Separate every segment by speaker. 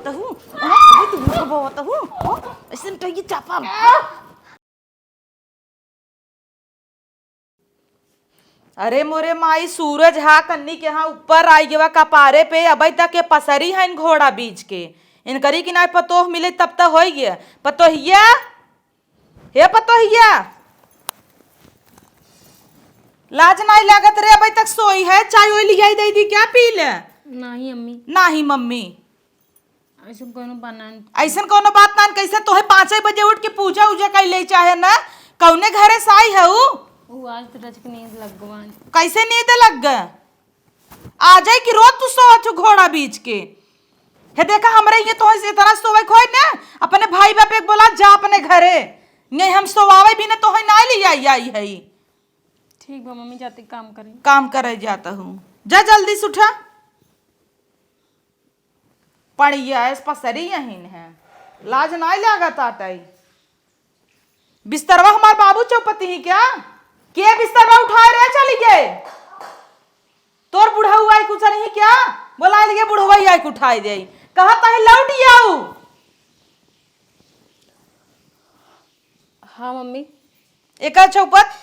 Speaker 1: बोवत हूँ अभी तू मुख बोवत हूँ ऐसे तो ये चापा। अरे मोरे माई सूरज हा कन्नी के यहाँ ऊपर आई गवा कपारे पे अभी तक के पसरी है इन घोड़ा बीच के इन करी कि ना पतोह मिले तब तक हो गया पतोहिया हे पतोहिया लाज नहीं लागत रे अभी तक सोई है चाय वो लिया दे दी क्या पी ले
Speaker 2: नहीं अम्मी
Speaker 1: नहीं मम्मी
Speaker 2: ऐसा कोनो बना
Speaker 1: ऐसा कोनो बात ना कैसे तोहे 5 बजे उठ के पूजा उजा कर ले चाहे ना कौने घरे साई है
Speaker 2: वो आज तो रच के नींद लग गवा
Speaker 1: कैसे नींद लग गए आ जाए कि रोज तू सो घोड़ा बीच के हे देखा हमरे ये तो इतना सोवे खोई ना अपने भाई बाप एक बोला जा अपने घरे नहीं हम सोवावे भी ना तो है ना ले आई है
Speaker 2: ठीक बा मम्मी जाते
Speaker 1: काम करे जाता हूँ जा जल्दी से उठा पढ़िया इस पसरी यहीं है लाज नहीं लागत आटाई बिस्तरवा हमारे बाबू चौपति ही क्या के बिस्तरवा उठाए रहे चली गए तोर बुढ़ा हुआ है कुछ नहीं क्या बोला लिए बुढ़वा ही आई उठाई दे कहा तही लौट आऊ।
Speaker 2: हाँ मम्मी
Speaker 1: एक चौपत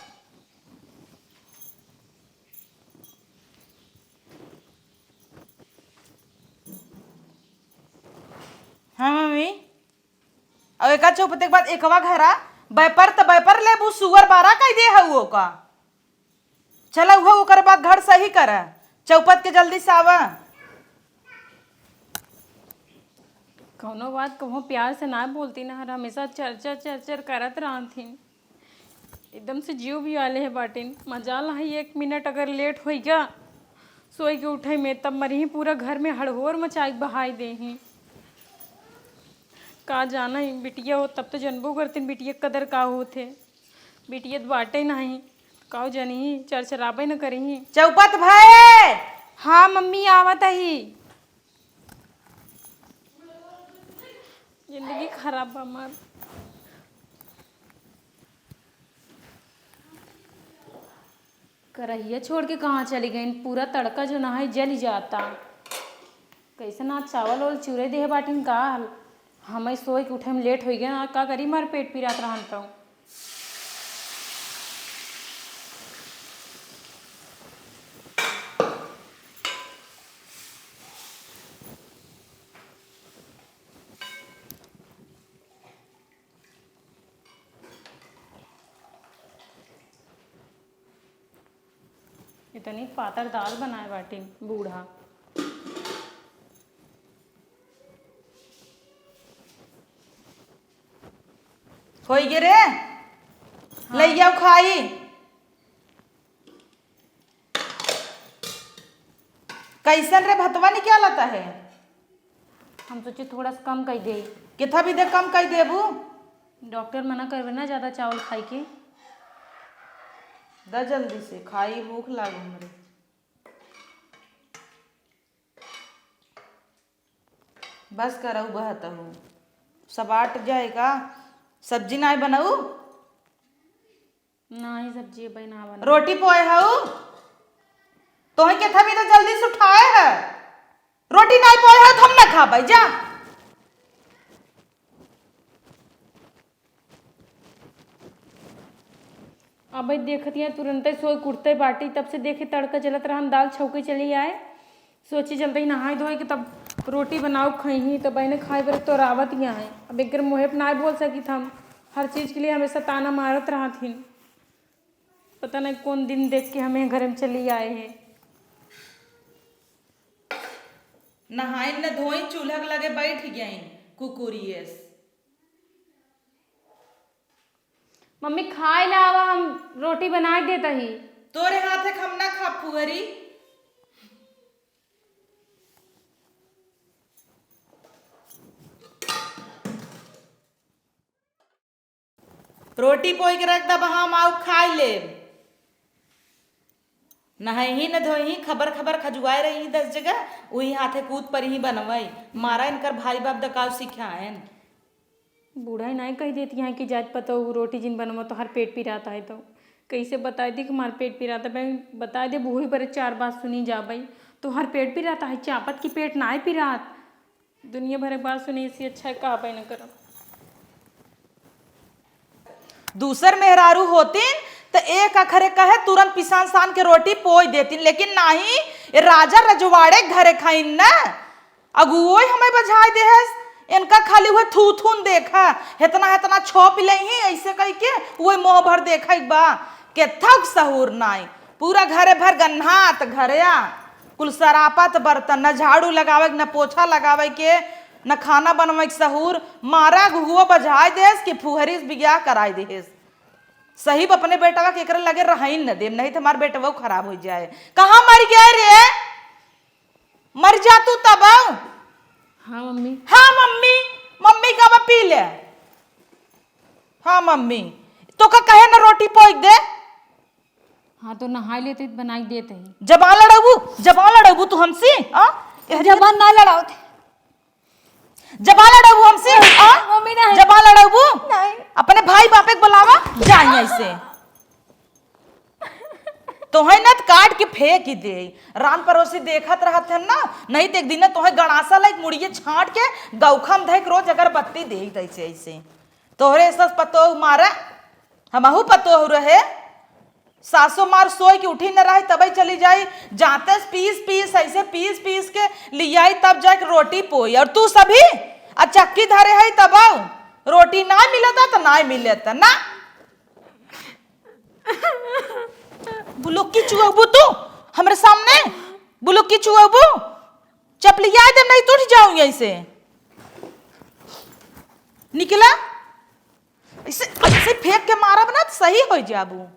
Speaker 1: हाँ मम्मी अब एक चौपत के बाद एकवा घरा बैपर त बैपर ले बू सुअर बारा कह दे है का चला हुआ ओकर बाद घर सही कर चौपत के जल्दी से आवा
Speaker 2: कौनो बात कहूँ प्यार से ना बोलती ना हर हमेशा चर्चा चर्चर करत रहती एकदम से जीव भी आले है बाटिन मजाल है 1 मिनट अगर लेट हो गया सोई के उठे में तब मरी पूरा घर में हड़होर मचाई बहाई दे ही का जाना ही बिटिया हो तब तो जनबो करती बिटिया कदर का होते बिटिया बाटे नहीं काओ जनी चरचराबे न करी
Speaker 1: चौपत भाई।
Speaker 2: हाँ मम्मी आवत ही जिंदगी खराब हमार करहिया छोड़ के कहाँ चली गई पूरा तड़का जो ना है जल ही जाता कैसे ना चावल और चूरे दे बाटिन का हमें सोए के उठे में लेट हो गया का करी मार पेट पिरात रहन तो इतनी पातर दाल बनाए बाटी बूढ़ा
Speaker 1: होई गे रे हाँ। लैया खाई कैसन रे भतवा नहीं क्या लाता है
Speaker 2: हम सोचे थोड़ा सा कम कर दे
Speaker 1: कितना भी दे कम कर देबू
Speaker 2: डॉक्टर मना करवे ना ज़्यादा चावल खाई के
Speaker 1: द जल्दी से खाई भूख लागू हमरे बस करऊ बहत हूँ सब आट जाएगा सब्जी नहीं बनाऊ
Speaker 2: नहीं सब्जी बना बना
Speaker 1: रोटी पोए हऊ तो के था भी तो जल्दी से उठाए है रोटी नहीं पोए है तो हम ना खा भाई जा
Speaker 2: अब देखती है तुरंत ही सोई कुर्ते बाटी तब से देखे तड़का जलत रहा हम दाल छौके चली आए सोची चलते ही नहाई धोए कि तब रोटी बनाओ खही तो बहने खाए बर तो रावत ही आए अब एक मुँह ना बोल सकी था हर चीज़ के लिए हमेशा ताना मारत रहा थी पता नहीं कौन दिन देख के हमें घर में चली आए हैं
Speaker 1: नहाई न धोई चूल्हा के लगे बैठ गई कुकुरियस
Speaker 2: मम्मी खाए लावा हम रोटी बना देता ही
Speaker 1: तोरे हाथे हम ना खा फुहरी रोटी पोई के रख दब हम आउ खाई ले नही न धोई खबर खबर खजुआए रही 10 जगह वही हाथे कूद पर ही बनवाई मारा इनकर भाई बाप दकाव सिखाएन
Speaker 2: बूढ़ा ही नहीं कह देती हैं कि जात पता हो रोटी जिन बनवा तो हर पेट पिराता है तो कैसे बता दी कि हमारे पेट पिराता भाई बता दे बूढ़ी पर 4 बात सुनी जा भाई तो हर पेट पिराता है चापत की पेट ना पिरात दुनिया भर एक बार सुनी इससे अच्छा है कहा पे न करम।
Speaker 1: दूसर मेहरारू होतीन तो एक अखरे कहे तुरंत पिसान सान के रोटी पोई देतीन, लेकिन नाही ये राजा रजवाड़े घरे खाइन न अगुओ हमें बजाय दे है। इनका खाली हुए थू थून देखा इतना इतना छोप ले ही ऐसे कह के वो मोह भर देखा एक बा के थक सहूर नाई पूरा घरे भर गन्हात घरया कुल सरापत बर्तन, न झाड़ू लगावे न पोछा लगावे के न खाना बनवे के सहूर मारा घुगुओ बजाय देस कि फुहरीस बियाह कराई देस। सही अपने बेटवा के एकरे लगे रहीन न देम, नहीं तो हमार बेटवा खराब हो जाए। कहाँ मर गया रे? मर जा तू तब।
Speaker 2: हाँ मम्मी।
Speaker 1: हाँ मम्मी, मम्मी का पी ले। हाँ मम्मी तो का कहे ना रोटी पोई दे।
Speaker 2: हाँ तो नहाई लेते तो बनाई देते ही।
Speaker 1: जबान लड़ाबू तू हमसे?
Speaker 2: जबान ना लड़ाओ थे।
Speaker 1: जबान लड़ाबू हमसे?
Speaker 2: मम्मी नहीं।
Speaker 1: जबान लड़ाबू?
Speaker 2: नहीं।
Speaker 1: अपने भाई बापे को बुलावा जाइए ऐसे तो है ना काट के फेंक ही दे। रान पड़ोसी देखत रहत है ना, नहीं तो एक दिन तोहे गड़ासा लाइक मुड़िए छाट के गौखम धैक रोज अगरबत्ती दे ऐसे ऐसे तोहरे सब पतो मारा हमहू पतो रहे। सासो मार सोई की उठी न रही तब चली जाई जाते पीस पीस ऐसे पीस पीस के लियाई तब जाके रोटी पोई। और तू सभी चक्की धरे है तब रोटी ना मिलता तो ना मिलता ना। बुलुक्की चुआबू तू हमरे सामने बुलुक्की चुआबू चपलिया दे नहीं टूट जाऊं ऐसे निकला ऐसे ऐसे फेंक के मारा बना तो सही हो जाबू।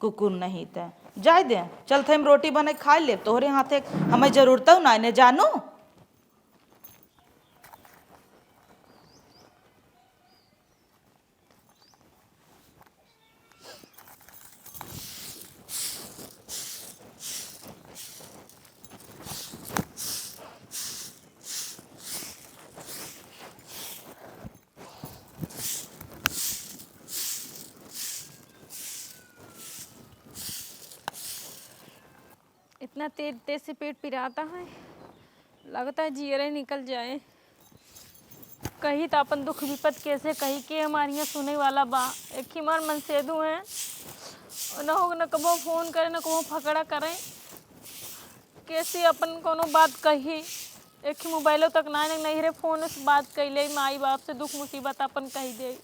Speaker 1: कुकुर नहीं त जाए दे चलते हम रोटी बने खा ले तोहरे हाथे हमें जरूरत ना इन्हें जानू।
Speaker 2: इतना तेज तेज से पेट पिराता है लगता है जियरे निकल जाए। कहीं तो अपन दुख विपत कैसे कहीं के हमारे यहाँ सुने वाला बा। एक ही मार मन सेदू है न हो न कबो फोन करे न कबो फकड़ा करे कैसे अपन कोनो बात कही। एक ही मोबाइलों तक ना नहीं रे फोन से बात कही ले माई बाप से दुख मुसीबत अपन कही दे।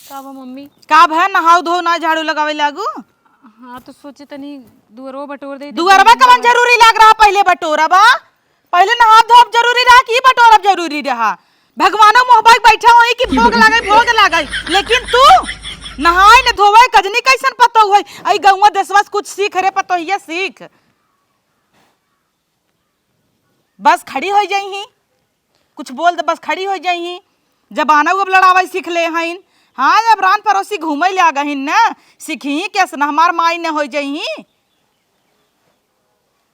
Speaker 2: का बा मम्मी?
Speaker 1: का है नहाओ धो ना झाड़ू लगावे लागू?
Speaker 2: हाँ तो सोचे तनी दुअरवा बटोर दे।
Speaker 1: दुअरवा कवन जरूरी लाग रहा पहले बटोरबा? पहले नहा धोब जरूरी रहा कि बटोरब जरूरी रहा? भगवानो मोहबाई बैठा होई कि भोग लागई लेकिन तू नहाए न धोवे कजनी कैसन पतो होई। आई गौवा देशवा कुछ सीख रे पतो हिया सीख बस खड़ी हो जाई कुछ बोल दे बस खड़ी हो जाई। जबाना अब लड़ावा सीख ले हईन। हाँ जब रान पड़ोसी घूमे ले आ गहीन न सीखी कैसे न हमार माई न हो जाई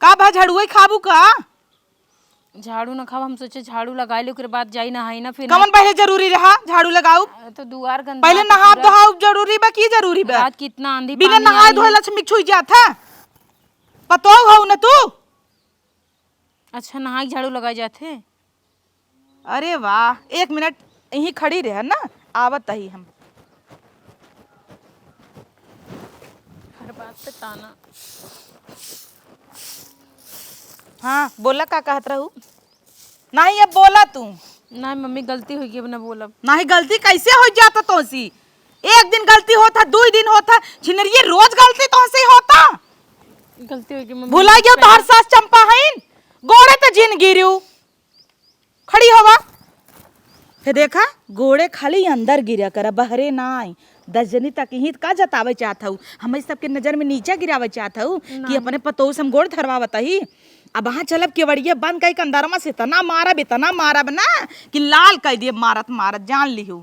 Speaker 1: का भा झाड़ू खाबू का?
Speaker 2: झाड़ू न खाब हम सोचे झाड़ू लगा ले बाद जाई नहाई ना फिर
Speaker 1: कमन पहले जरूरी रहा झाड़ू लगाऊ
Speaker 2: तो दुआर गंदा
Speaker 1: पहले नहा धोआऊ जरूरी बा की जरूरी बा?
Speaker 2: रात कितना आंधी
Speaker 1: बिना
Speaker 2: पानी
Speaker 1: नहाए
Speaker 2: आई
Speaker 1: धोए
Speaker 2: है।
Speaker 1: लक्ष्मी छुई जाता पतो हो न तू।
Speaker 2: अच्छा नहाई झाड़ू लगाए जाते।
Speaker 1: अरे वाह एक मिनट यहीं खड़ी रहे ना आवत ही हम।
Speaker 2: हर बात पे ताना।
Speaker 1: हाँ बोला का कहत रहू? नहीं अब बोला तू।
Speaker 2: ना मम्मी गलती हुई अब न बोलब।
Speaker 1: नहीं गलती कैसे हो जाता तोसी? एक दिन गलती होता 2 दिन होता छिनरिए रोज गलती तोसे होता।
Speaker 2: गलती हुई मम्मी
Speaker 1: भुला गयो तो हर सास चंपा हईन गोड़े तो जिन गिरियो खड़ी होवा फिर देखा गोड़े खाली अंदर गिरा कर बहरे ना आई 10 जनी तक ही का जतावे चाहत हूँ हम सबके नजर में नीचे गिरावे चाहत हूँ कि अपने पतोह से हम गोड़ धरवावत ही। अब वहाँ चलब केवड़िया बंद कई कंदरमा से इतना मारब ना कि लाल कह दिए मारत मारत जान लिहू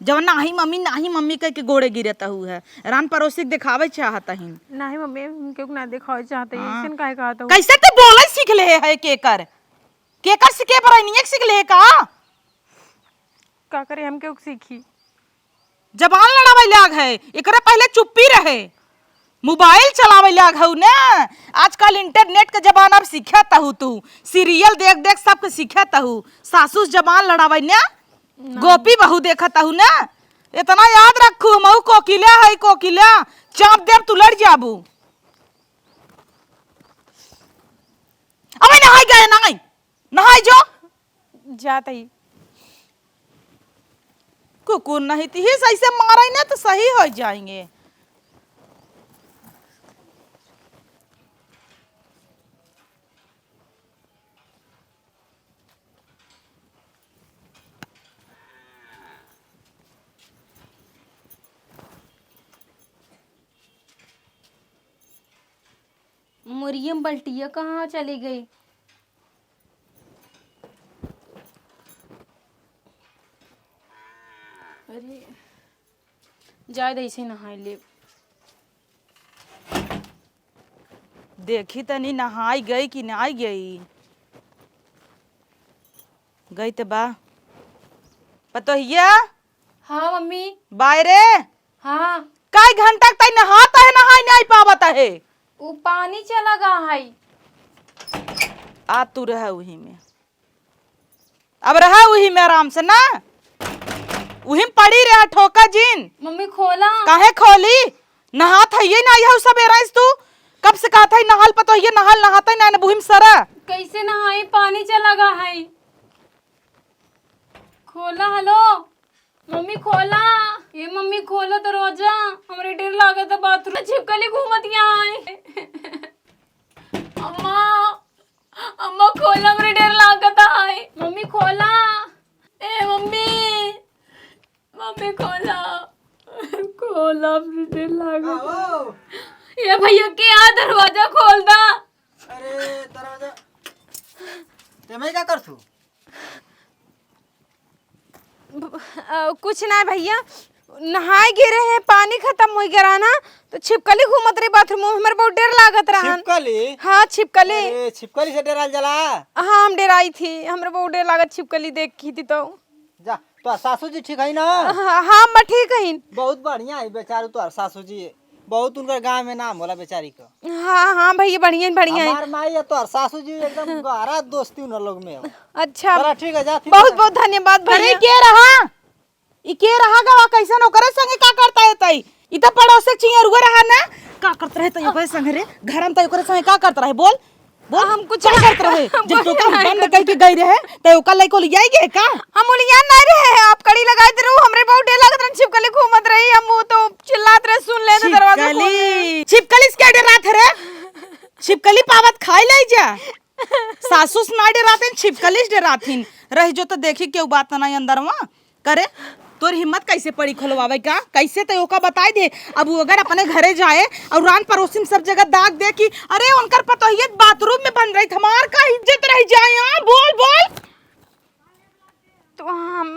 Speaker 1: जब नाही मम्मी कह के गोड़े गिरत हूँ है रान पड़ोसी दिखावे चाहत ही।
Speaker 2: नहीं मम्मी क्यों ना दिखावे चाहते ऐसन काहे कहत हो?
Speaker 1: कैसे तो बोले सीख ले है केकर सीखे पर नहीं सीख ले का?
Speaker 2: का करे हम के सीखी।
Speaker 1: जबान लड़ावे लाग है, एकरा पहले चुप्पी रहे। मोबाइल चलावे लाग हूँ ना। आजकल इंटरनेट का जमाना, अब सीखता हूँ तू सीरियल देख देख सबके सीखता हूँ। सासू से जबान लड़ावे ना, गोपी बहू देखता हूँ ना। इतना याद रखू, मऊ कोकिला है, कोकिला चाप देव तू लड़ जाबू। अबे नहाई गए, नहाई नहाई जो
Speaker 2: जात ही
Speaker 1: कुकुर नहीं थी सही से मारे ना तो सही हो जाएंगे।
Speaker 2: मुरियम बल्टिया कहाँ चली गई? अरे जाए दे से नहाई ले।
Speaker 1: देखी तनी नहाई गई कि नहीं गई। गई तो बा पतोहिया।
Speaker 2: हाँ मम्मी।
Speaker 1: बायरे
Speaker 2: हाँ
Speaker 1: कई घंटा तक नहाता है, नहाई नहीं पावता है।
Speaker 2: वो पानी चला गा है।
Speaker 1: आ तू रह वही में, अब रहा वही में आराम से ना। वही में पड़ी रहा ठोका जिन।
Speaker 2: मम्मी खोला।
Speaker 1: काहे खोली? नहात है ये ना यह सब एराइस तू कब से कहा था नहाल पतोहिया, नहाल नहाता है ना बुहिम सरा।
Speaker 2: कैसे नहाई? पानी चला गा है। खोला। हेलो मम्मी खोला। ये मम्मी खोला दरवाजा, हमरे डर लागत है बाथरूम छिपकली घूमत यहाँ है। अम्मा अम्मा खोला, हमरे डर लागत है। मम्मी खोला। ए मम्मी मम्मी खोला खोला, हमरे डर लागत। ये भैया क्या दरवाजा खोल दा।
Speaker 3: अरे दरवाजा ते मैं क्या करथू?
Speaker 2: कुछ ना भैया, नहाए गिरे हैं, पानी खत्म हो गया ना तो छिपकली घूमत रही बाथरूम में, हमारे बहुत डर लागत रहा।
Speaker 3: छिपकली?
Speaker 2: हाँ छिपकली।
Speaker 3: अरे छिपकली से डराल जला?
Speaker 2: हाँ हम डराई थी, हमारे बहुत डर लागत छिपकली देखी थी तो।
Speaker 3: जा तो सासू जी ठीक है ना?
Speaker 2: हाँ मैं ठीक है।
Speaker 3: बहुत बढ़िया है बेचारू तो सासू जी, बहुत उनका गांव में नाम होला बेचारी का।
Speaker 2: हाँ हाँ भैया बढ़िया बढ़िया है।
Speaker 3: हमार माई तो सासू जी एकदम गहरा दोस्ती उन लोग में।
Speaker 2: अच्छा
Speaker 3: चला ठीक है, जा।
Speaker 2: बहुत बहुत धन्यवाद
Speaker 1: अरे
Speaker 2: भैया।
Speaker 1: के रहा ई के रहा गवा कैसन ओकरे संगे का करता है तई? ई त पड़ोसे चिंगरुआ रहा ना, का करत रहे तई ओकरे संगे रे? घर में तई ओकरे संगे का करत रहे? बोल बोल।
Speaker 2: हम कुछ
Speaker 1: क्या करत रहे? जब तो का बंद करके गई रहे तई ओका लइको ले जाई गे का?
Speaker 2: हम उलिया नहीं रहे, आप कड़ी लगाए थे रहो, हमरे बहुत डर लागत रहा, छिपकली घूमत रही, हम वो तो चिल्लात रहे, सुन ले दरवाजा खोल दे।
Speaker 1: छिपकली से क्या डरात रे? छिपकली पावत खाई लाई जा। सासू से ना डरातीन, छिपकली से डरातीन। रह जो तो देखी क्यों बात नहीं अंदरवा करे। तोर हिम्मत कैसे पड़ी खोलवावे का? कैसे तो ओका बताई दे। अब वो अगर अपने घरे जाए और रान पड़ोसी में सब जगह दाग दे कि अरे उनकर पतोहिया बाथरूम में बन रही, हमार का इज्जत रह जाए। यहाँ बोल बोल।
Speaker 2: तो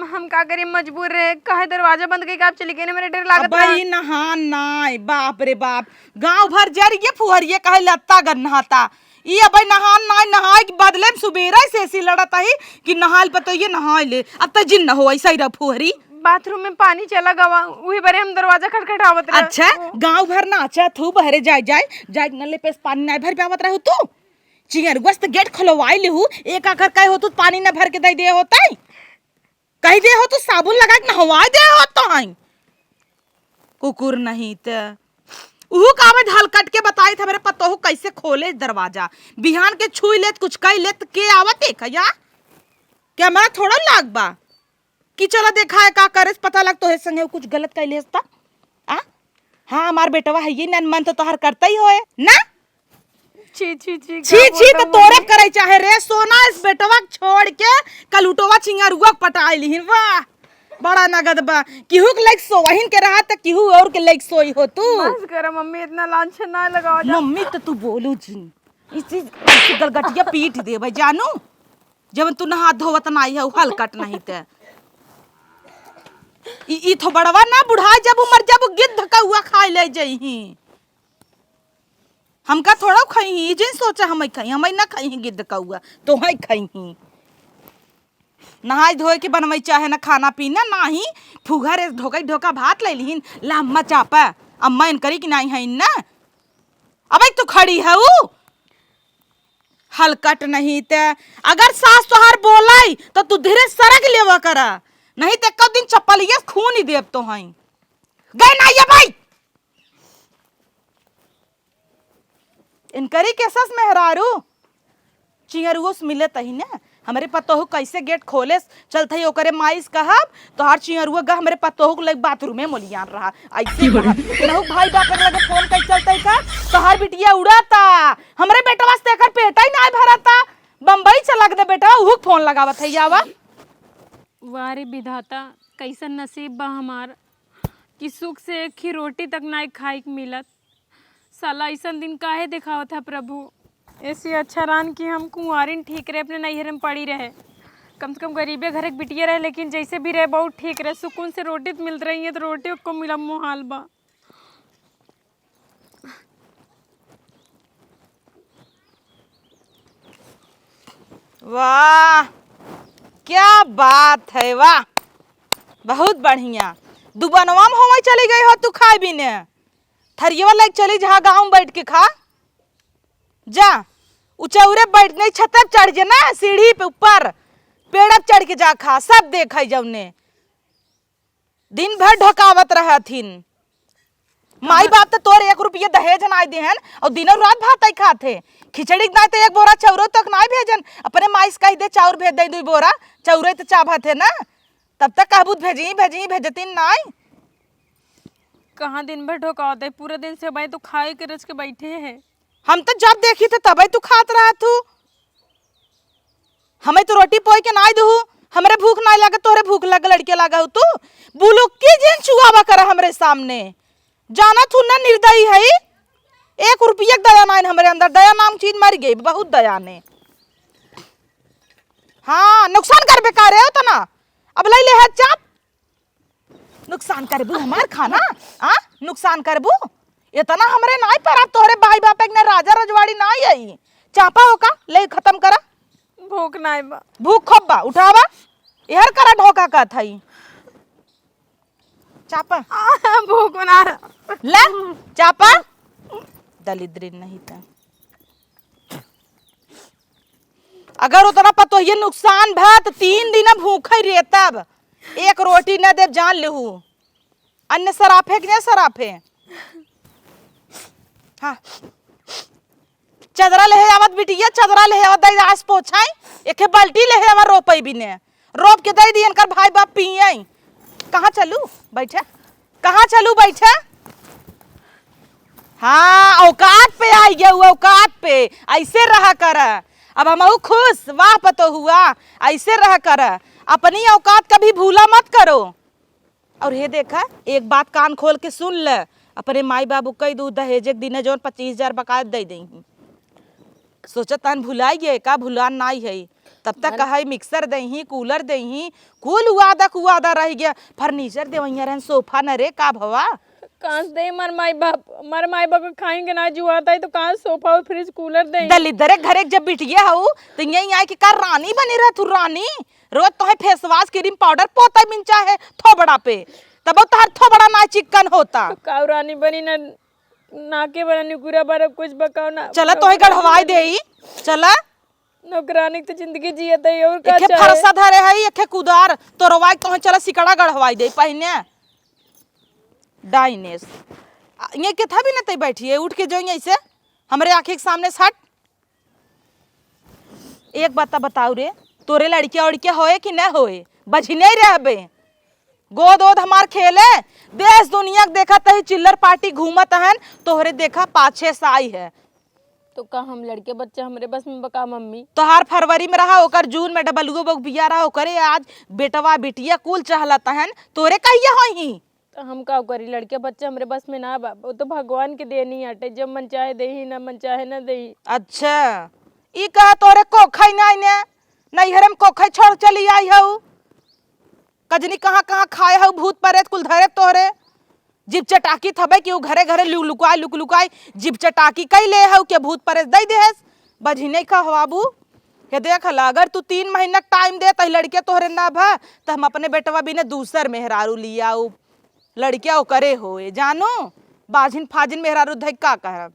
Speaker 2: हम का करें, मजबूर रहे, काहे दरवाजा बंद करके आप चली गए ना, मेरे डर लागत रहा।
Speaker 1: भाई नहान नाय, बाप रे बाप, गांव भर जरिए फुहरिए कहे लत्ता गन नहाता। ये भाई नहान नाय, नहाए के बदले में सुबेरा से ऐसी लड़त है कि नहाल पतोहिया नहाए ले। अब तो जिन न हो ऐसा ही रह फुहरी।
Speaker 2: बाथरूम में पानी चला गवा, वही बारे हम दरवाजा खटखटावत रहे।
Speaker 1: अच्छा गांव भर नाचा थू बहरे जाए जाए जाए नले पे पानी ना भर पावत रहो तू। चिंगरुआ से गेट खुलवाई लेहू, एक आकर कहे हो तू पानी ना भर के दे दे होता है, कही दे हो तो साबुन लगा के नहवा दे होता है। कुकुर नहीं तो उहु कावे ढल कट के बताई था मेरे पतोहू कैसे खोले दरवाजा। बिहान के छुई लेत कुछ कई लेत के आवत है क्या? क्या हमारा थोड़ा लाग बा कि चला देखा है का करे पता लग तो है संगे कुछ गलत कर लेता। हाँ हमार बेटवा है ये नन मन तो तोहर करता ही होए ना।
Speaker 2: छी छी छी
Speaker 1: छी छी तो तोरे करे चाहे रे सोना, इस बेटवा छोड़ के कलुटवा चिंगरुआ पटाई लिहिन। वाह बड़ा नगद बा। किहू के लाइक सोवहिन के रहा त किहू और के लाइक सोई हो तू।
Speaker 2: बस कर मम्मी, इतना लांछन ना लगाओ जा।
Speaker 1: मम्मी तो तू बोलू जी इसी गलगटिया पीट दे भाई जानू। जब तू नहा धोवत नहीं है हलकट नहीं ते ई थो बड़वा ना बुढ़ा जब उमर जब गिद्ध का हुआ खाई ले जही। हमका थोड़ा खाई जिन सोचा हम खाई, हम ना खाई गिद्ध का हुआ तो है खाई। नहाई धोए के बनवई चाहे ना खाना पीना नाही फुगर ढोकई ढोका भात ले लिहिन ला अम्मा चापा अम्मा इन करी कि नहीं है ना अब तू खड़ी है ऊ हलकट नहीं ते अगर सास तोहार बोलाई तो तू धीरे सरक लेवा करा नहीं ते कब दिन चप्पलिया खून ही देव तो हई गए ना ये भाई इनकरी केसस मेहरारू चियरुओस मिले तही ने हमरे पतोहू कैसे गेट खोले चलते ही ओकरे माइस कहब तोहार चियरुआ गा हमरे पतोहू के लग बाथरूम में मोलियान रहा ऐसे कहू भाई बाप लगे फोन कर चलते का तोहार बिटिया उड़ाता हमरे बेटा वास्ते एकर पेटा ही नहीं भरता बम्बई चला दे बेटा उहू फोन लगावत है यावा
Speaker 2: वारे विधाता कैसन नसीब बा हमार कि सुख से एक ही रोटी तक ना खाई के मिलत साला ऐसा दिन काहे दिखावत है प्रभु ऐसे अच्छा रान कि हम कुंवारिन ठीक रहे अपने नैहर में पड़ी रहे कम से कम गरीबे घर एक बिटिया रहे लेकिन जैसे भी रहे बहुत ठीक रहे सुकून से रोटी तो मिल रही है तो रोटी को मिला मुहाल बा
Speaker 1: वाह क्या बात है वाह बहुत बढ़िया दुबनवा में होवे चली गई हो तू खाए भी ने थरिया लाइक चली जहाँ गाँव में बैठ के खा जा उचौरे बैठ नहीं छत पर चढ़ जे ना सीढ़ी पे ऊपर पेड़ पर चढ़ के जा खा सब देख जौने दिन भर ढकावत रहथिन माई बाप तो तोर 1 रुपया दहेज ना देहन और दिनों रात भात ही खाते खिचड़ी ना तो 1 बोरा चौरो तक ना भेजन अपने माई से कह दे चाउर भेज दे 2 बोरा चौरे तो चाभत है ना तब तक कहबूत भेजी भेजतीन नाई
Speaker 2: कहाँ दिन भर ढोकावत पूरे दिन से भाई तो खाए के रच के बैठे हैं
Speaker 1: हम तो जब देखी थे तब तू खात रहा तू हमें तो रोटी पोई के नाई दू हमरे भूख ना लगे तोरे भूख लगे लड़के लगा हो तू बुलुक्की जिन चुआवा करा हमरे सामने जाना तू ना निर्दयी है 1 रुपया दया ना हमरे अंदर दया नाम चीज मर गई बहुत दया ने हाँ नुकसान कर बेकार है तो ना अब ले ले हाथ चाप नुकसान करबू हमार खाना आ नुकसान करबू इतना हमरे नाई पर अब तोहरे भाई बाप ने राजा रजवाड़ी नाई आई चापा हो का ले खत्म करा
Speaker 2: भूख नाई बा
Speaker 1: भूख खब्बा उठावा इहर करा ढोका का थई चापा
Speaker 2: भूख ना
Speaker 1: ले चापा दलिद्री नहीं था अगर उतना पतो ये नुकसान भत 3 दिन भूख ही रे तब 1 रोटी न देव जान लेहू अन्य सराफे कि सराफे हाँ चदरा ले आवत बिटिया चदरा ले आवत दई आस पोछाई एके बाल्टी ले आवा रोपई बिने रोप के दई दियन कर भाई बाप पियई कहाँ चलू बैठा कहाँ चलू बैठा हाँ औकात पे आई गया औकात पे ऐसे रहा कर अब हम खुश वाह पतो हुआ ऐसे रहा कर अपनी औकात कभी भूला मत करो और ये देखा एक बात कान खोल के सुन ले अपने माई बाबू कई दू दहेज एक दिन जो 25,000 बकायद दे दी सोचत तन भुलाई गए का भुलान नहीं है तब तक कहा मिक्सर दही कूलर दही कुल कुआदा रह गया फर्नीचर देवैया रहन सोफा न रे का भवा
Speaker 2: कहाँ से दे मार माई बाप खाएंगे ना जुआता है तो कहाँ सोफा और फ्रिज कूलर दे
Speaker 1: दलिदरे घरे जब बिटिया हो तो यही आए कि का रानी बनी रह तू रानी रोज तो है फेस वाश क्रीम पाउडर पोता मिन चाहे थोबड़ा पे तब तार थोबड़ा ना चिकन होता
Speaker 2: काऊ रानी बनी ना नाके बना निकुरा बार कुछ बकाओ ना
Speaker 1: चला तो गढ़वाई दे चला
Speaker 2: नौकरानी तो जिंदगी जियत है और का
Speaker 1: एके फरसा धरे है एके कुदार तो रवाई तो चला सिकड़ा गढ़वाई दे पहने डाइनेस ये के था भी न तई बैठी है उठ के जो ऐसे हमरे आंखें के सामने सट एक बात बताऊ रे तोरे लड़किया उड़किया होए कि न होए बझी नहीं रहबे गोद ओद हमार खेले देश दुनिया देखा तही चिल्लर पार्टी घूमत हन तोहरे देखा पाछे से आई है
Speaker 2: तो का हम लड़के बच्चे हमरे बस में बका मम्मी
Speaker 1: तोहार फरवरी में रहा ओकर जून में डबलुओ बग बिया रहा ओकरे आज बेटवा बिटिया कुल चहलत हन तोरे कहिया होई
Speaker 2: तो हम का करी लड़के बच्चे हमरे बस में ना बा वो तो भगवान के देनी हटे जब मन चाहे देही ना मन चाहे ना देही
Speaker 1: अच्छा ई कहा तोरे कोखई नहीं ने नैहर में कोखई छोड़ चली आई हऊ कजनी कहाँ कहाँ खाए हऊ भूत परेत कुल धरे तोहरे जिब चटाकी थबे कि घरे घरे लुक लुकाई जिब चटाकी कई ले हऊ के भूत परेत दई देहस बझी नहीं का बाबू के देख ला, अगर तू 3 महीना टाइम दे तो लड़के तोहरे ना भा तो हम अपने बेटवा बिना दूसर मेहरारू लिया लड़किया करे होए जानू बाजिन फाजिन मेहरारू धक्का कह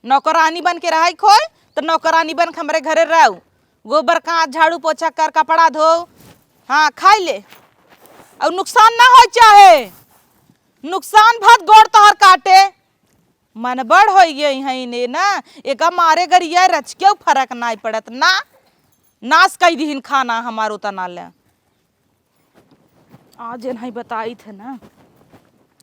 Speaker 1: नौकरानी बन के रहा खोए तो नौकरानी बन के हमारे घरे रहू, गोबर कांच झाड़ू पोछा कर कपड़ा धो, हाँ खाई ले और नुकसान ना हो, चाहे नुकसान भत गोड़ तोहर काटे मन बड़ हो गई है ने ना एक मारे गरिया रच के फर्क ना पड़त ना नाश कई दिन खाना हमारो तना ले आज नहीं बताई थे ना।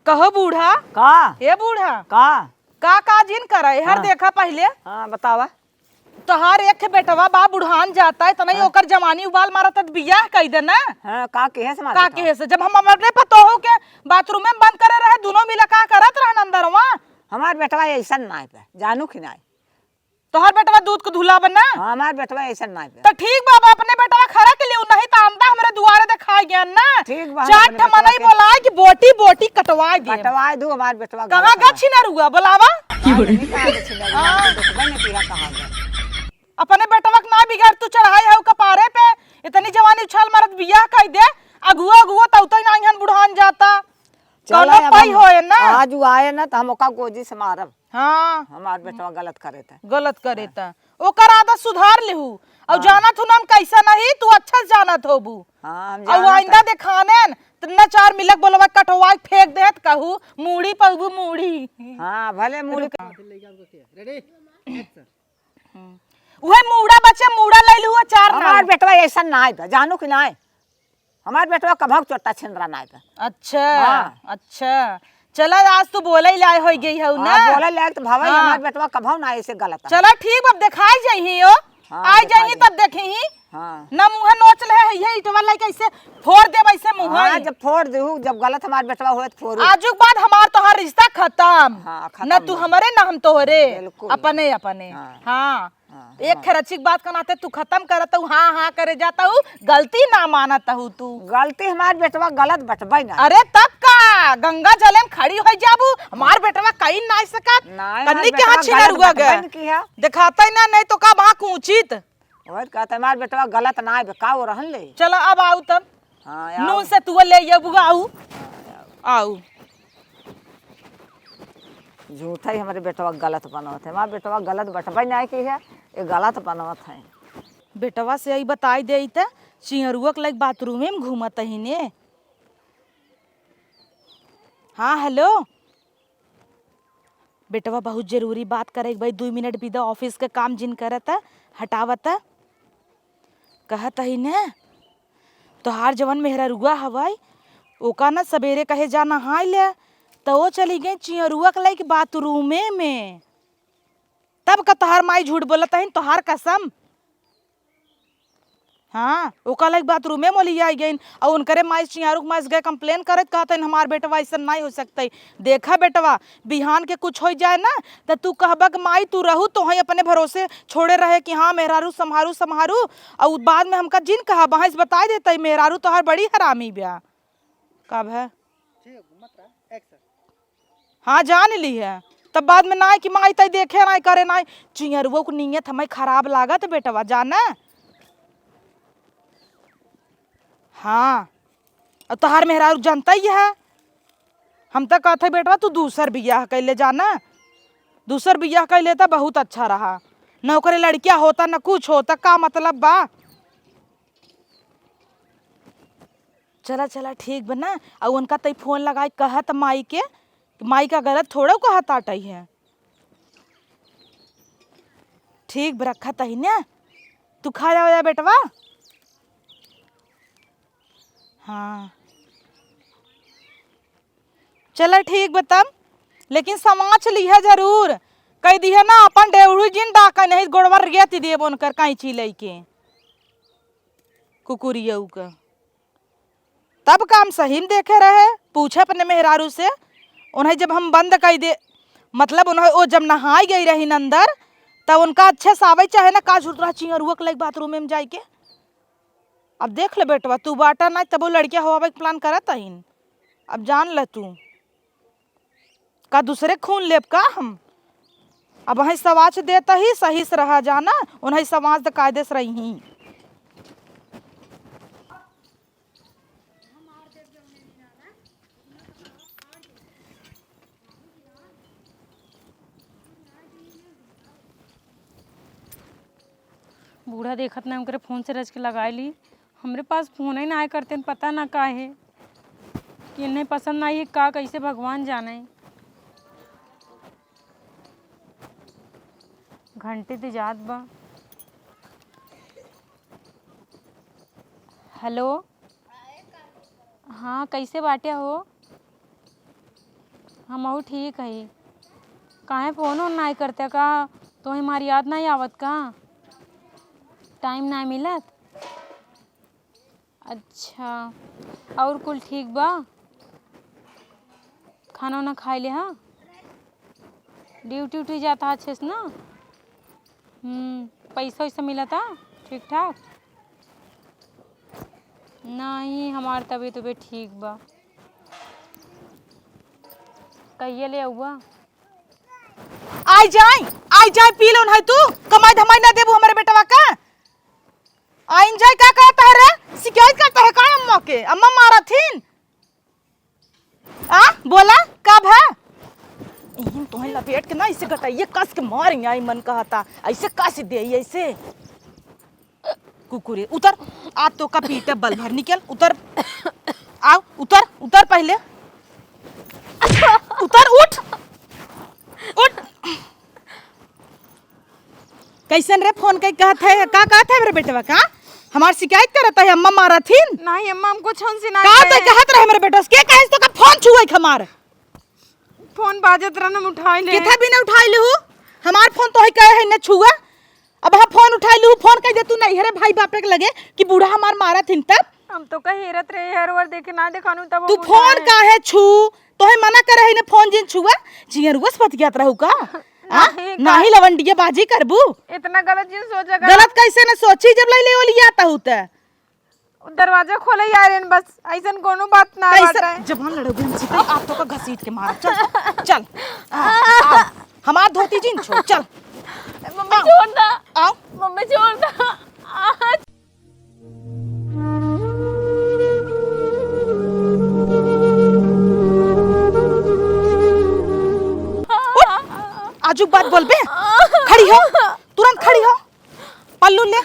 Speaker 1: कहो बूढ़ा
Speaker 4: का
Speaker 1: हे बूढ़ा का जिन करे हर देखा पहले।
Speaker 4: हाँ बतावा।
Speaker 1: तोहार एक बेटवा बा बुढ़ान जाता है तनई ओकर जवानी उबाल मारत बियाह कई दे ना।
Speaker 4: हाँ का के से
Speaker 1: का के से जब हम अपने पतोहो के बाथरूम में बंद करे रहे दोनों मिला का करत रहन अंदरवा।
Speaker 4: हमार बेटवा ऐसा ना पे जानू कि ना
Speaker 1: तोहार बेटवा दूध को धुला बना।
Speaker 4: हाँ हमार बेटवा ऐसा ना पे
Speaker 1: तो ठीक बाबा अपने बेटवा खरा के लिए नहीं तो आंदा हमरे दुआरे दिखाई गया ना।
Speaker 4: ठीक बा
Speaker 1: चाट मनई बोलाए कि बोटी बोटी कटवा दे
Speaker 4: कटवा दू हमार बेटवा
Speaker 1: कहां गछि ना रुआ बोलावा अपने बेटवा के ना बिगाड़ तू चढ़ाई है कपारे पे इतनी जवानी उछाल मारत बियाह कई दे अगुआ अगुआ तौतई ना इंहन बुढ़ान जाता कौनो पाई होए ना।
Speaker 4: आज आए ना तो हम ओका गोजी से मारब।
Speaker 1: हाँ
Speaker 4: हमार बेटवा गलत करे थे
Speaker 1: गलत करे ता ओकर आदत सुधार लेहू और जाना तू नाम कैसा नहीं तू अच्छा से जानत होबू।
Speaker 4: हाँ हम
Speaker 1: और आइंदा दिखाने न 4 मिलक बोलवा कटवा फेंक देत कहू मूड़ी पगबू मूड़ी।
Speaker 4: हाँ भले मूड़ी
Speaker 1: उहे मूड़ा बच्चे मूड़ा ले लू 4
Speaker 4: हमार बेटवा ऐसा ना है जानू कि ना हमार बेटवा कभक चोटा छिंदरा ना है।
Speaker 1: अच्छा अच्छा चला आज तू बोले ही लाए हो गई है ना
Speaker 4: बोले लायक तो भाई हमार बेटवा कभव ना ऐसे गलत।
Speaker 1: चला ठीक अब दिखाई जाई हो आई जाई तब देखी
Speaker 4: हाँ
Speaker 1: ना मुंह नोच ले है ये इटवा लाइक ऐसे फोड़ दे वैसे मुंह।
Speaker 4: हाँ जब फोड़ देहू जब गलत हमार बेटवा होए तो फोड़ू।
Speaker 1: आजुक बाद हमार तोहार रिश्ता खत्म।
Speaker 4: हाँ, खत्म
Speaker 1: ना तू हमारे ना हम तोहरे अपने अपने। हाँ एक खरचिक बात का नाते तू खत्म करत हूँ हाँ हाँ करे जाता हूँ गलती ना मानत हूँ तू
Speaker 4: गलती हमार बेटवा गलत बटबई ना।
Speaker 1: अरे तब का गंगा जले में खड़ी हो जाबू हमार बेटवा कहीं ना सकत कन्नी के हाथ छिना रुआ गया दिखाता ही ना नहीं तो का वहां कूचित
Speaker 4: और कहता हमार बेटवा गलत ना है का वो रहन ले।
Speaker 1: चलो अब आऊ तब
Speaker 4: हाँ
Speaker 1: नून से तू ले ये बुआ आऊ आऊ
Speaker 4: झूठा ही हमारे बेटवा गलत बनवत है हमार बेटवा गलत बटबई ना की है ये गलत बनवत है।
Speaker 1: बेटवा से आई बताई दे त चिंगरुआ के लाइक बाथरूम में घूमत ही ने। हाँ हेलो बेटवा बहुत जरूरी बात करे भाई 2 मिनट बिदा ऑफिस के काम जिन करत हटावत कहत ही ने तोहार जवन मेहरुआ हवाई ओका ना सवेरे कहे जाना हाय ले तो वो चली गई चिंगरुआ के लाइक बाथरूम में तब का तोहार माई झूठ बोलत है तोहार कसम। हाँ ओका लाइक बाथरूम में मोली आई गई और उनकरे माई चिंगारू माई गए कंप्लेन करत कहते हमार बेटवा ऐसा नहीं हो सकता। देखा बेटवा बिहान के कुछ हो जाए ना तो तू कहबा कि माई तू रहू तो वहीं अपने भरोसे छोड़े रहे कि हाँ मेहरारू संभारू संभारू और बाद में हमका जिन कहा बहस बता देता मेहरारू तोहार बड़ी हरामी ब्या कब है। हाँ जान ली है तब बाद में ना कि माई तय देखे ना करे ना चिंगरुआ को नीयत हमें खराब लागत बेटवा जाना। हाँ और तोहार मेहरारू जानता ही है हम तो कहते बेटवा तू दूसर बियाह कर ले जाना दूसर बियाह कर लेता बहुत अच्छा रहा न ओकरे लड़किया होता न कुछ होता का मतलब बा। चला चला ठीक बना और उनका तय फोन लगाई कहत माई के माई का गलत थोड़ा कहत आटई है ठीक रखा ही ना तू खा जा बेटवा। हाँ चला ठीक बताम लेकिन समाच लिया जरूर कह दिया ना अपन डेवड़ू जिन डाका नहीं गोड़वर रेत दे बनकर कहीं चिलई के कुकुरियऊ का तब काम सही में देखे रहे पूछे अपने मेहरारू से उन्हें जब हम बंद कर दे मतलब उन्हें वो जब नहाई गई रही अंदर तब उनका अच्छे से आवे चाहे ना का झूठ रहा चिंगरुआ के लाइक बाथरूम में जाए के। अब देख ले बेटवा तू बाटा ना तब वो लड़किया होवे के प्लान करत हईन अब जान ले तू का दूसरे खून लेब का हम अब वही समाज देता ही सही से रहा जाना, उन्हें समाज कायदे से रही।
Speaker 2: बूढ़ा देखत ना उनके फोन से रच के लगाए ली। हमरे पास फोन ही ना आए करते न, पता ना का है कि इन्हें पसंद ना आई का, कैसे भगवान जाने। घंटे तो जात बा। हेलो, हाँ कैसे बाटिया हो? हम ठीक है। काहे फोन और ना करते का? तो हमारी याद नहीं आवत का? टाइम ना मिलत? अच्छा, और कुल ठीक बा? खाना वाना खाई ले? हाँ, ड्यूटी उटी जाता अच्छे से ना? पैसा वैसा मिला था ठीक ठाक? नहीं, हमार तबीयत ठीक बा। कहिए ले हुआ?
Speaker 1: आई जाए पी लो। तू कमाई धमाई ना देबू हमारे बेटवा का। आइन जाए क्या कहता है रे? शिकायत करता है का अम्मा के? अम्मा मारा थीन? बोला कब है? इन तुम्हें लपेट के ना इसे गटाइए, कस के मारेंगे। आई मन कहता ऐसे कस दे, ऐसे कुकुरे। उतर, आज तो का पीटे बल भर। निकल उतर, आओ उतर, उतर पहले उतर, उठ उठ। कैसन रे? फोन के कहत है का कहत है मेरे बेटवा का? हमार शिकायत करता है अम्मा मारा थीन?
Speaker 2: नहीं अम्मा, हमको छन से ना
Speaker 1: का तो कहत रहे मेरे बेटा के कहे तो का फोन छुए हमार।
Speaker 2: फोन बाजत रहना, हम उठाई ले।
Speaker 1: किथा भी ना उठाई लू हमार फोन, तो है कहे है न छुआ। अब हम फोन उठाई लू, फोन कह दे तू नहीं है रे भाई बापे के लगे कि बूढ़ा हमार मारा थीन। तब
Speaker 2: हम तो कहीं हेरत रहे हर बार देखे ना दिखानू, तब
Speaker 1: तू फोन काहे छू? तो है मना करे है न फोन जिन छुआ। जियरुस पतियात रहू का? नाही लवंडिया बाजी करबू।
Speaker 2: इतना गलत चीज सोचा कर।
Speaker 1: गलत कैसे न सोची जब ले ओली आता हूं त
Speaker 2: दरवाजा खोले यार, बस ऐसा कोनो बात ना
Speaker 1: कैसे जबान लड़ोगे हमसे? आप तो का घसीट के मारा। चल चल, आ, हमार धोती जिन छोड़। चल
Speaker 2: मम्मी छोड़ दा,
Speaker 1: आओ
Speaker 2: मम्मी छोड़ दा।
Speaker 1: आजू बात बोलबे? खड़ी हो, तुरंत खड़ी हो। पल्लू ले,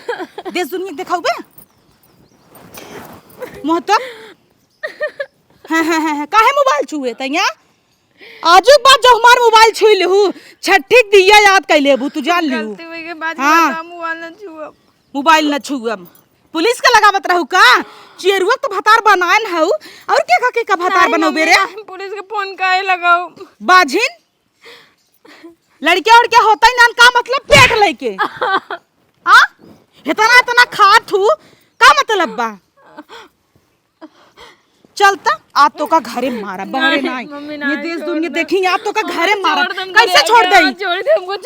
Speaker 1: देश दुनिया दिखाऊ बे मोहतब। हाँ, काहे मोबाइल छुए तैया? आजू बात जो हमार मोबाइल छुई लेहू, छठी दिया याद कर लेबू, तू जान लेहू।
Speaker 2: गलती हुई के बाद
Speaker 1: हाँ।
Speaker 2: मोबाइल न छुआ।
Speaker 1: मोबाइल न छुअम, पुलिस का लगावत रहू का? चेरुआ तो भतार बनायन हऊ, और के का भतार बनोबे रे?
Speaker 2: पुलिस के फोन काहे लगाओ?
Speaker 1: बाजिन लड़किया उड़किया होता ही ना का मतलब पेट लेके। हाँ, इतना इतना खात हूँ का मतलब बा? चलता आप तो का घरे मारा बाहरे नहीं। ये देश दुनिया देखी आप तो का घरे मारा। कैसे छोड़ दे?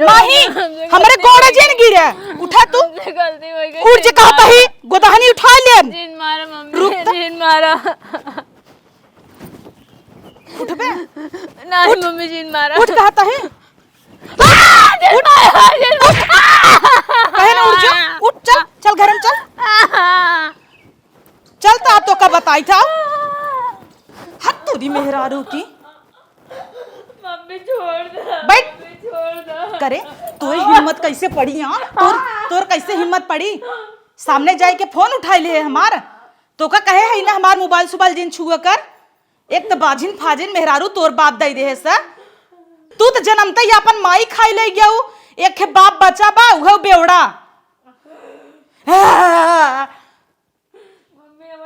Speaker 1: नहीं, हमरे गोड़े जिन गिरे। उठा तू,
Speaker 2: गलती हो गई।
Speaker 1: उठ जे कहता ही गोदहनी उठा ले।
Speaker 2: जिन मारा मम्मी, जिन मारा।
Speaker 1: उठ बे,
Speaker 2: नहीं मम्मी, जिन मारा।
Speaker 1: उठ कहता है। कहे ना उठ जा, उठ चल, चल घर में चल। चलता आप तो का बताई था हद तोरी मेहरारू की।
Speaker 2: मम्मी छोड़ दे,
Speaker 1: बैठ,
Speaker 2: छोड़ दे।
Speaker 1: करे तोर हिम्मत कैसे पड़ी? यहाँ तोर कैसे हिम्मत पड़ी? सामने जाए के फोन उठाई ले हमार तो का कहे है ना हमार मोबाइल सुबाइल जिन छुआ कर। एक तो बाजिन फाजिन मेहरारू तोर बाप दई दे है सर। तू तो जन्मता ही अपन माई खाई ले गया। एक बाप बचा बा उह बेवड़ा।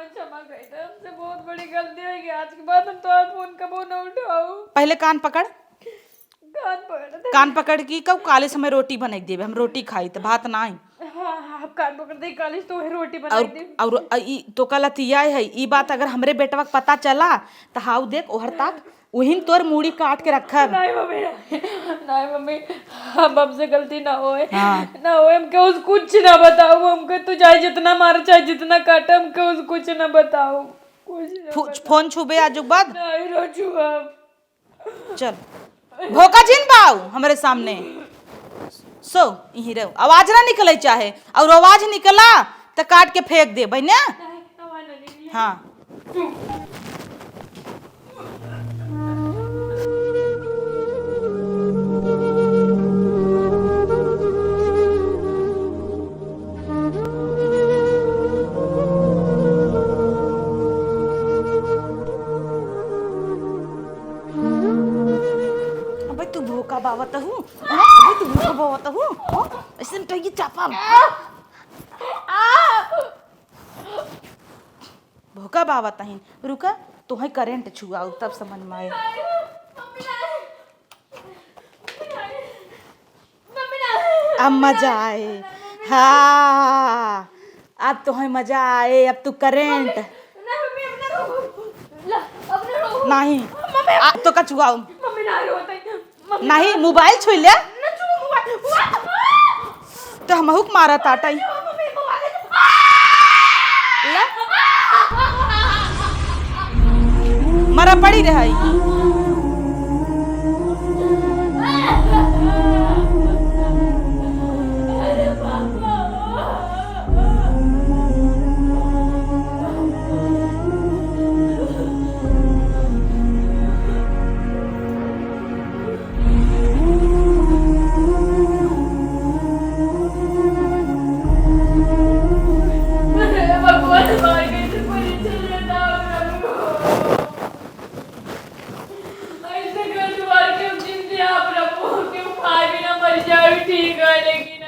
Speaker 2: क्षमा कर दे, हमसे बहुत बड़ी गलती हो गई। आज के बाद हम तो फोन कबो न उठाओ।
Speaker 1: पहले कान पकड़,
Speaker 2: कान
Speaker 1: पकड़ की कब काले समय रोटी बना देवे। हम रोटी खाई तो भात ना आई।
Speaker 2: हाँ, कान पकड़ दे काली तो रोटी बना दे।
Speaker 1: और तो कलतिया है ई बात अगर हमरे बेटवा को पता चला तो हाउ देख ओहर तक वही तोर मूड़ी काट के रखा।
Speaker 2: नहीं मम्मी, नहीं मम्मी, अब से गलती ना होए।
Speaker 1: हाँ।
Speaker 2: ना होए, हमके उस कुछ ना बताओ। हमके तू चाहे जितना मार चाहे जितना काटा, हमके उस कुछ ना बताओ। कुछ
Speaker 1: फोन छुबे आजू बाद
Speaker 2: नहीं रोचू अब।
Speaker 1: चल भोका जिन बाऊ हमरे सामने। सो यहीं रहो, आवाज ना निकले चाहे, और आवाज निकला तो काट के फेंक दे बहने। हाँ अबे तू भूखा बावत हूँ, अबे तू भूखा बावत हूँ, ऐसे तो ये चापा भूखा बावत है। रुका तुम्हें करंट छुआऊ तब समझ में आए। अब मजा आए, हाँ अब तुम्हें मजा आए, अब तू करंट नहीं अब तो का छुआऊ नहीं, मोबाइल छुई ले तो हम हुक मारा ताटाई मरा पड़ी रही।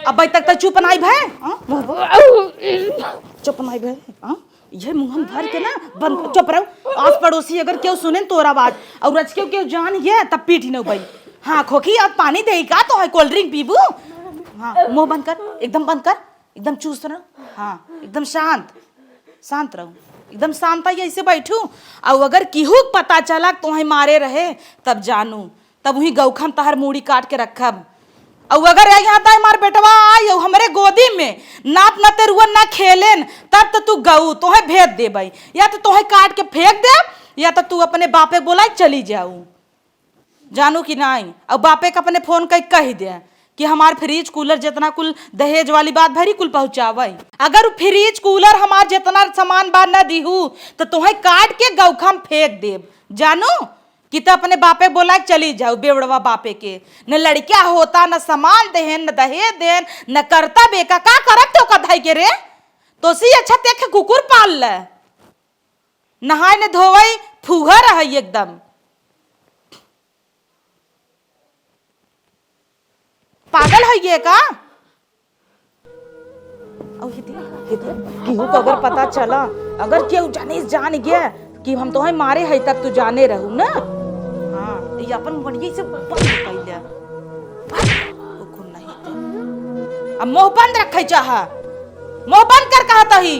Speaker 1: अब तक तो चुप नहीं भय, चुप नहीं भय, ये मुंह हम भर के ना बंद चुप रहो। आस पड़ोसी अगर क्यों सुने तोर आवाज और रच क्यों जान ये तब पीठ ही न भाई। हाँ खोखी अब पानी दे का तो है कोल्ड ड्रिंक पीबू। हाँ मुंह बंद कर, एकदम बंद कर, एकदम चूस रहो। हाँ एकदम शांत शांत रहो, एकदम शांत है ऐसे बैठू। और अगर केहू पता चला तुम्हें मारे रहे तब जानू, तब वही गौखम तहर मूड़ी काट के रखब। और अगर यहाँ तक हमार बेटवा आई हमरे गोदी में नाप न तेरुआ ना खेलेन तब तो तू गऊ तोहे भेज दे भाई, या तो तोहे काट के फेंक दे, या तो तू अपने बापे बोला चली जाऊ। जानू कि नहीं, और बापे का अपने फोन कह दे कि हमार फ्रिज कूलर जितना कुल दहेज वाली बात भरी कुल पहुंचावे। अगर फ्रिज कूलर हमार जितना सामान बात न दीहू तो तोहे काट के गौखम फेंक देब। जानू कि तो अपने बापे बोला चली जाओ बेवड़वा बापे के, न लड़किया होता न सामान देहन न दहेज देन न करता बेका का करत तो कथाई के रे। तो सी अच्छा देख कुकुर पाल ले, नहाय न धोवई फुहर है एकदम पागल है ये का। केहू को अगर पता चला, अगर केहू जान गया कि हम तो मारे है तब तू जाने रहू ना। हाँ ये अपन बढ़िया से बंद पहले अब मुंह बंद रखे चाह, मुंह बंद कर कहता ही।